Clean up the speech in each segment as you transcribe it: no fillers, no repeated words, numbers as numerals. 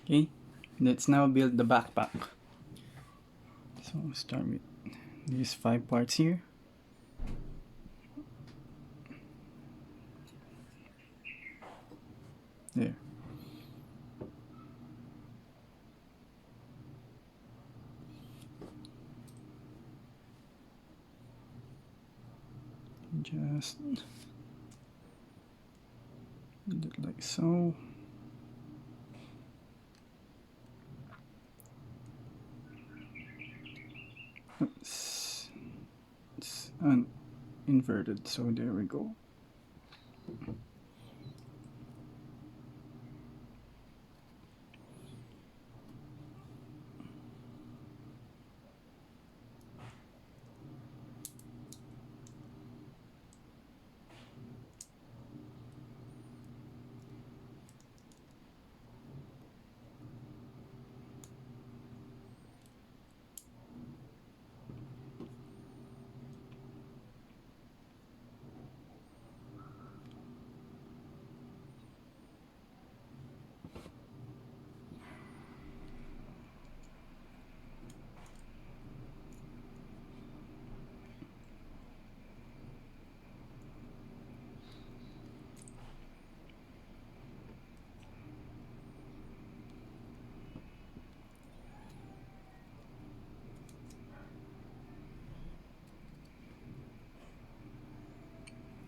Okay, let's now build the backpack. So start with these 5 parts here. There. Just do it like so. Oops. It's inverted, so there we go.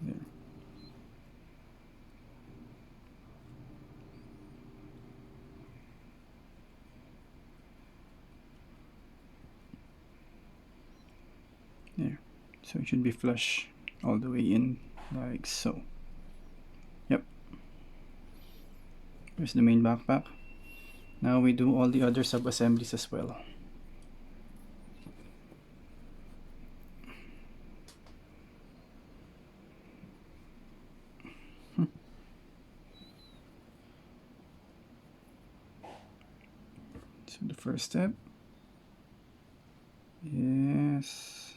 There. There. So it should be flush all the way in, like so. Yep. Here's the main backpack. Now we do all the other sub-assemblies as well. So the first step is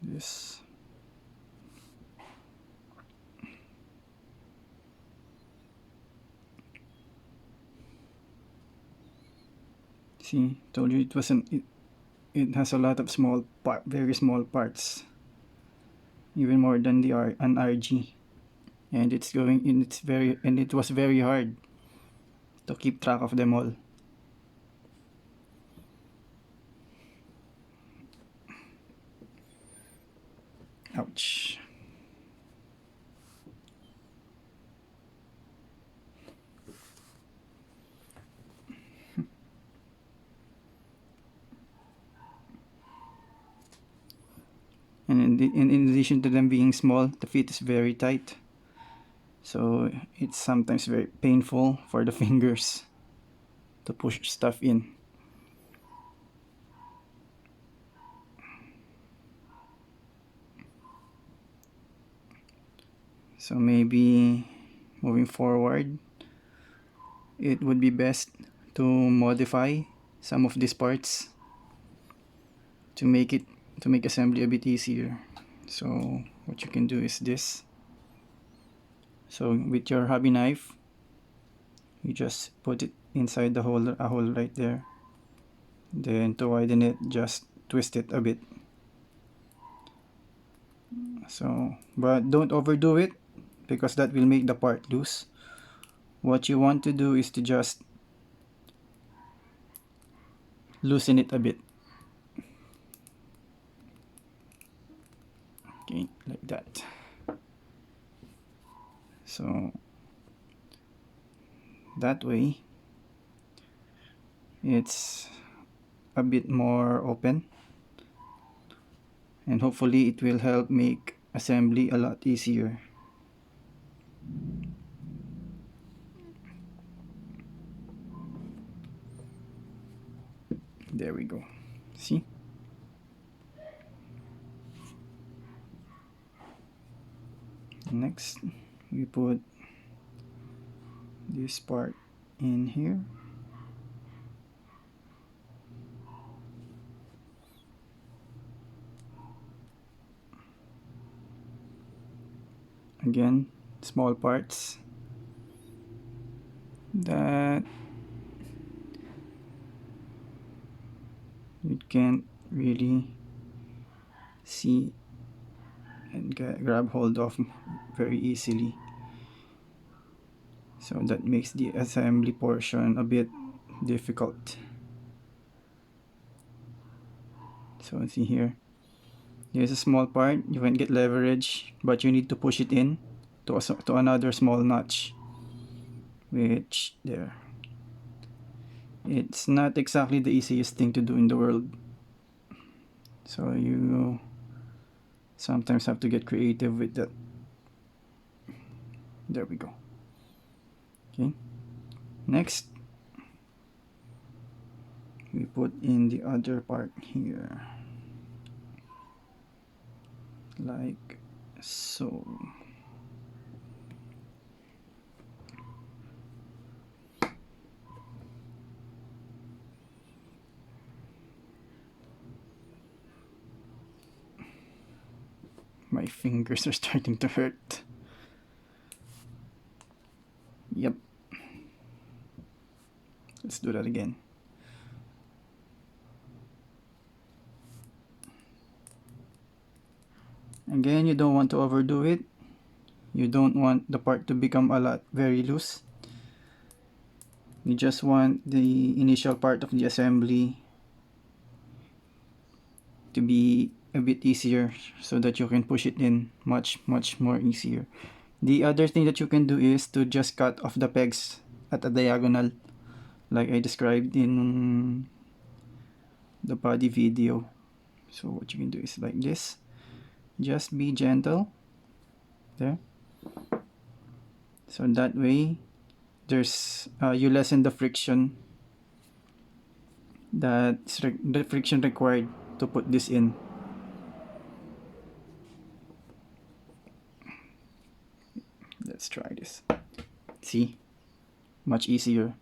this. See, told you it wasn't. It has a lot of very small parts, even more than an RG, and it was very hard to keep track of them all. Ouch. And in addition to them being small, the fit is very tight. So it's sometimes very painful for the fingers to push stuff in. So maybe moving forward, it would be best to modify some of these parts to make assembly a bit easier. So what you can do is this. So with your hobby knife, you just put it inside a hole right there. Then to widen it, just twist it a bit. So, but don't overdo it because that will make the part loose. What you want to do is to just loosen it a bit. Okay, like that. So that way it's a bit more open, and hopefully it will help make assembly a lot easier. There we go. See? Next, we put this part in here. Again, small parts. that you can't really see and grab hold of very easily. So that makes the assembly portion a bit difficult. So see here, here's a small part, you can get leverage, but you need to push it in to another small notch, which there. It's not exactly the easiest thing to do in the world. So you sometimes have to get creative with that. There we go. Okay. Next, we put in the other part here. Like so. My fingers are starting to hurt. Yep. Let's do that again. Again, you don't want to overdo it. You don't want the part to become very loose. You just want the initial part of the assembly to be a bit easier so that you can push it in much more easier. The other thing that you can do is to just cut off the pegs at a diagonal like I described in the body video. So what you can do is like this. Just be gentle there. So that way there's you lessen the friction the friction required to put this in. Let's try this. See, much easier.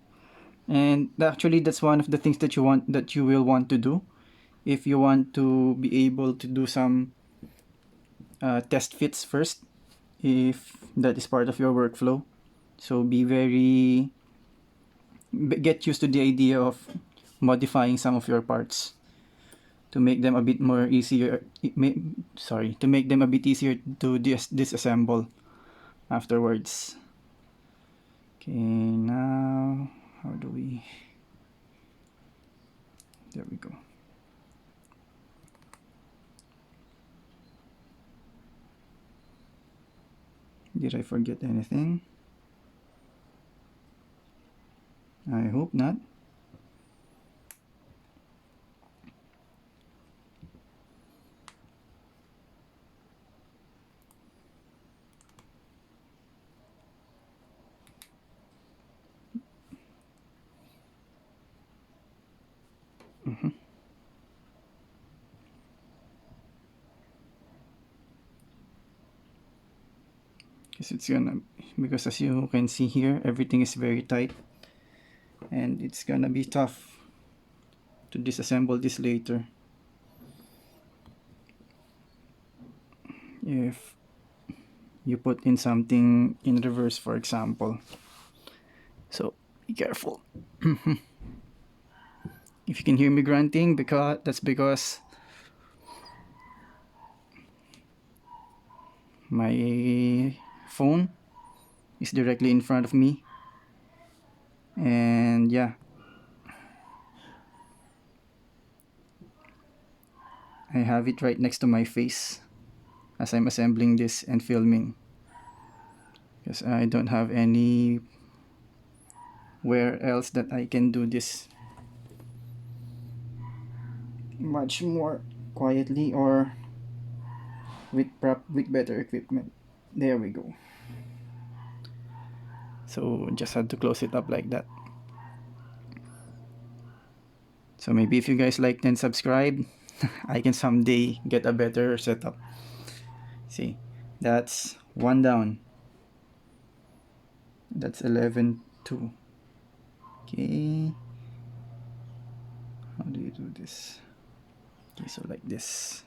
And actually that's one of the things that you will want to do if you want to be able to do some test fits first, if that is part of your workflow. So get used to the idea of modifying some of your parts to make them a bit more easier to make them a bit easier to disassemble afterwards. Okay, now how do we, there we go. Did I forget anything? I hope not. Because as you can see here, everything is very tight and it's gonna be tough to disassemble this later if you put in something in reverse, for example. So be careful. If you can hear me grunting, that's because my phone is directly in front of me, and yeah, I have it right next to my face as I'm assembling this and filming, because I don't have anywhere else that I can do this much more quietly or with better equipment. There we go. So just had to close it up like that. So maybe if you guys liked and subscribe, I can someday get a better setup. See, that's one down. That's 11-2. Okay. How do you do this? Okay, so like this.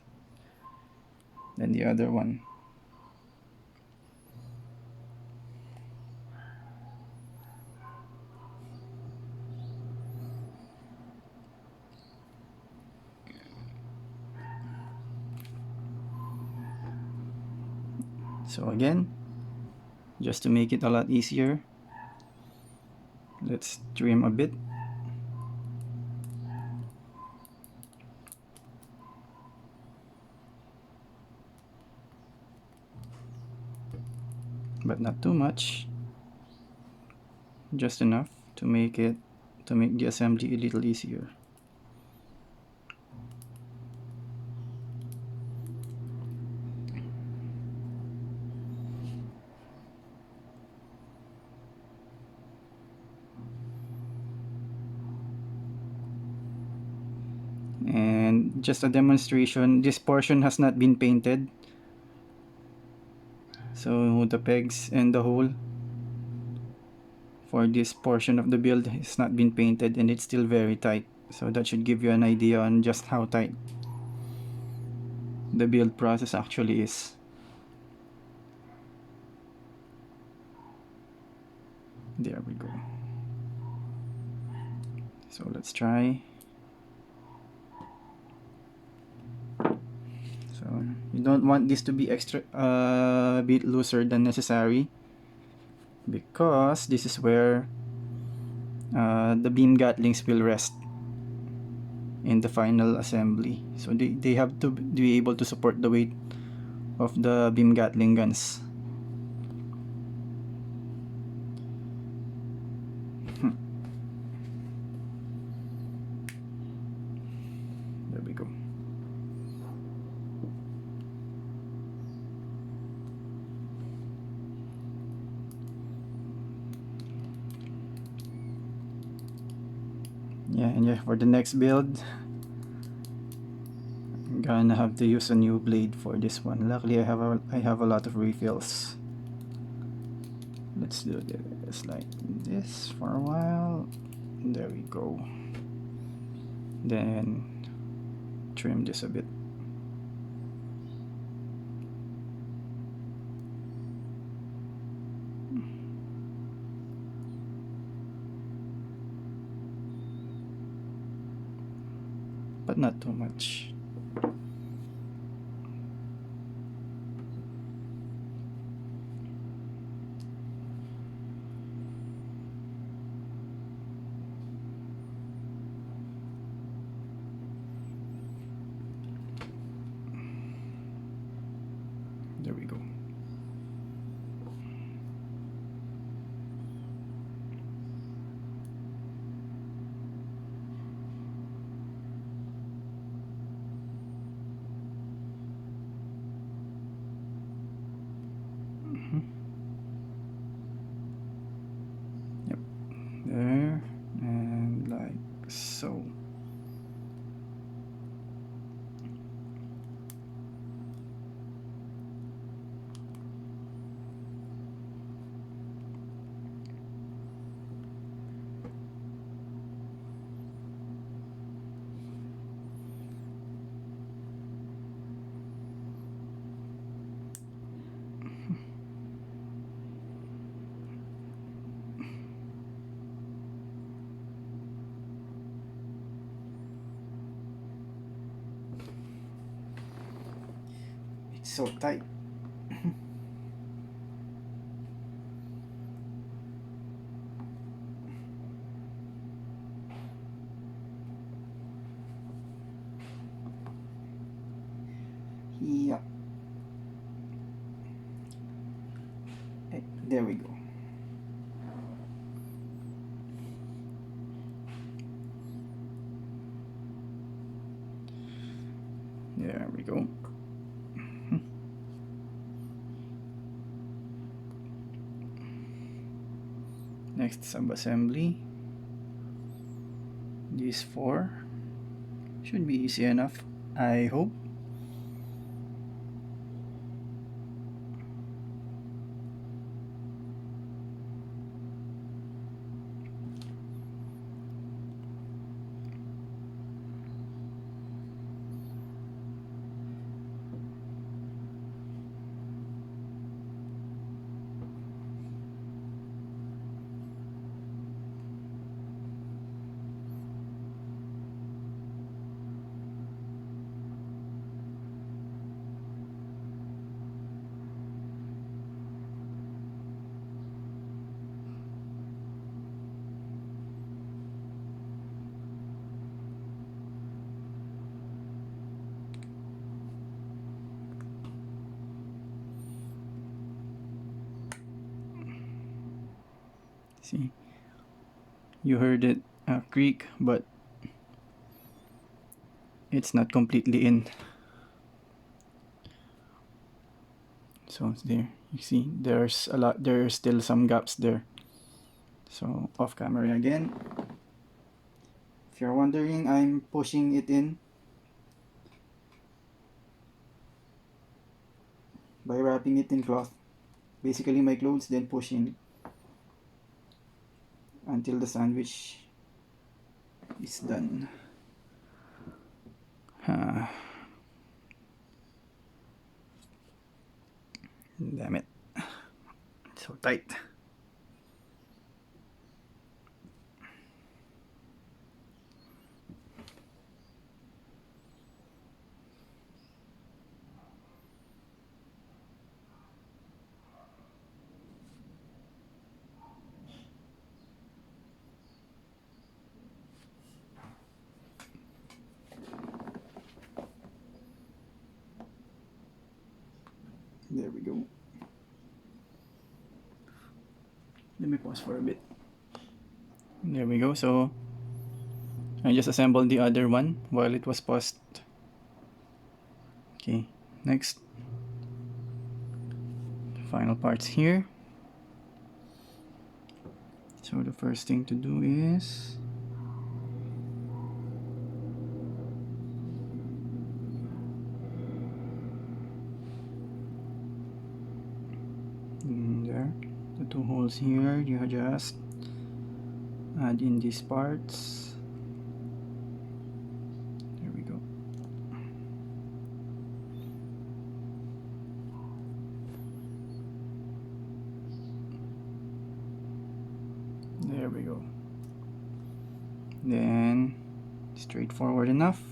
Then the other one. So again, just to make it a lot easier, let's trim a bit. But not too much, just enough to make the assembly a little easier. And just a demonstration, this portion has not been painted, so the pegs and the hole for this portion of the build has not been painted, and it's still very tight. So that should give you an idea on just how tight the build process actually is. There we go. So let's try. So you don't want this to be extra a bit looser than necessary, because this is where the beam gatlings will rest in the final assembly. So they have to be able to support the weight of the beam gatling guns. There we go. And for the next build, I'm gonna have to use a new blade for this one. Luckily I have a lot of refills. Let's do this like this for a while. There we go. Then trim this a bit. But not too much. There we go. Yep, there, and like so. It's so tight. Yeah. There we go. There we go. Next sub-assembly. These four should be easy enough, I hope. See, you heard it creak, but it's not completely in. So there, you see, there's still some gaps there. So off camera again. If you're wondering, I'm pushing it in by wrapping it in cloth. Basically my clothes, then push in until the sandwich is done. Damn it. It's so tight. There we go. Let me pause for a bit. There we go. So I just assembled the other one while it was paused. Okay, next. Final parts here. So the first thing to do is there, the two holes here, you just add in these parts. There we go. There we go. Then straightforward enough.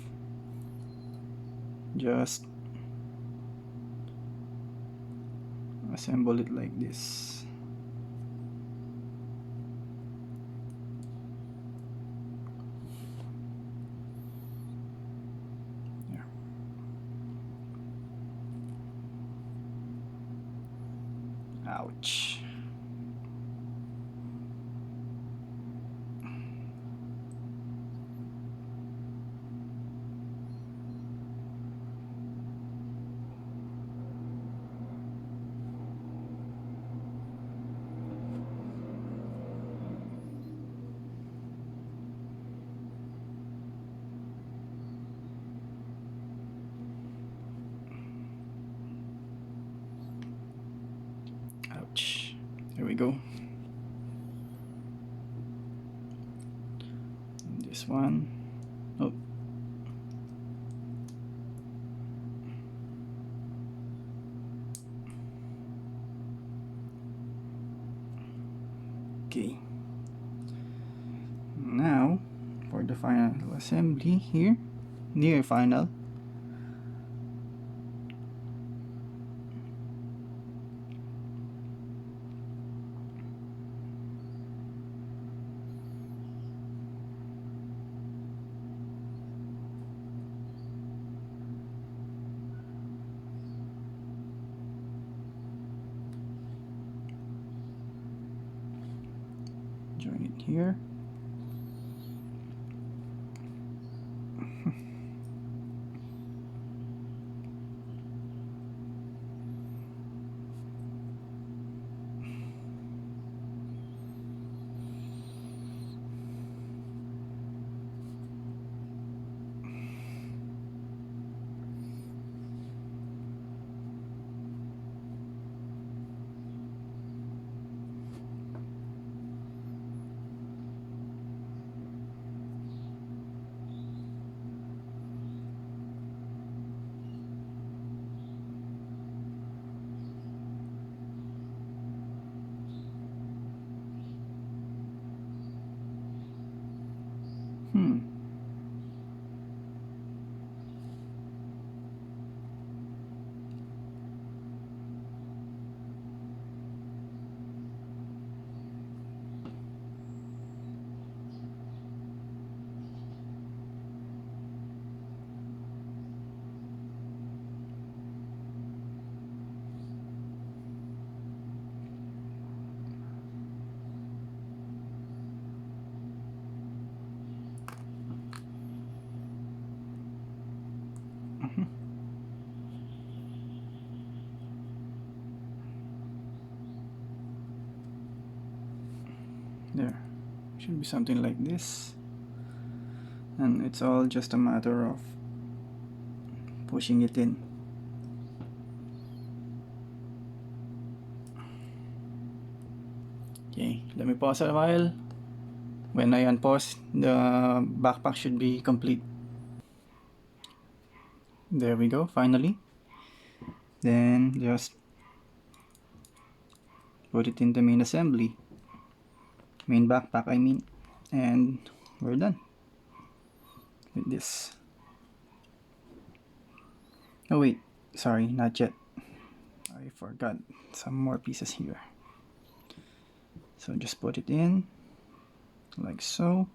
Just assemble it like this. There. Ouch. Ouch. There we go. And this one. Oh. Okay. Now for the final assembly here, near final. Join it here. There should be something like this, and it's all just a matter of pushing it in. Okay, let me pause a while. When I unpause, the backpack should be complete. There we go, finally. Then just put it in the main assembly. Main backpack, I mean. And we're done with this. Oh wait, sorry, not yet. I forgot some more pieces here. So just put it in like so.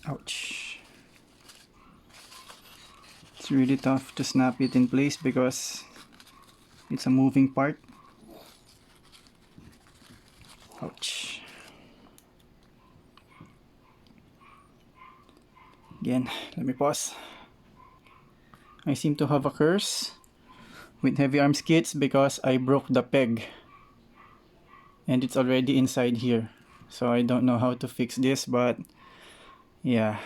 Ouch. It's really tough to snap it in place because it's a moving part. Ouch. Again, let me pause. I seem to have a curse with HeavyArms kits because I broke the peg. And it's already inside here. So I don't know how to fix this, but yeah.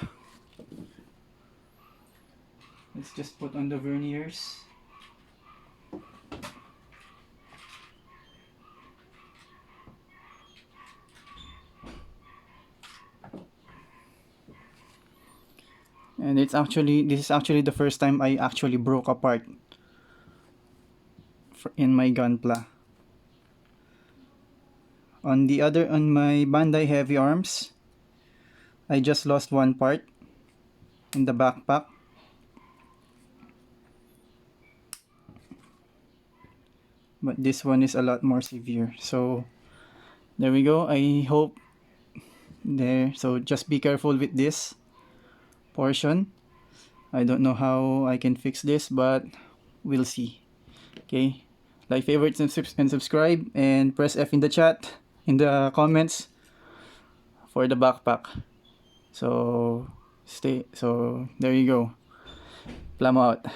Let's just put on the verniers. And this is actually the first time I actually broke a part in my Gunpla. On my Bandai HeavyArms, I just lost one part in the backpack. But this one is a lot more severe. So there we go. I hope there. So just be careful with this portion. I don't know how I can fix this, but we'll see. Okay, like, favorite, and subscribe, and press F in the chat, in the comments for the backpack. So there you go. Plum out.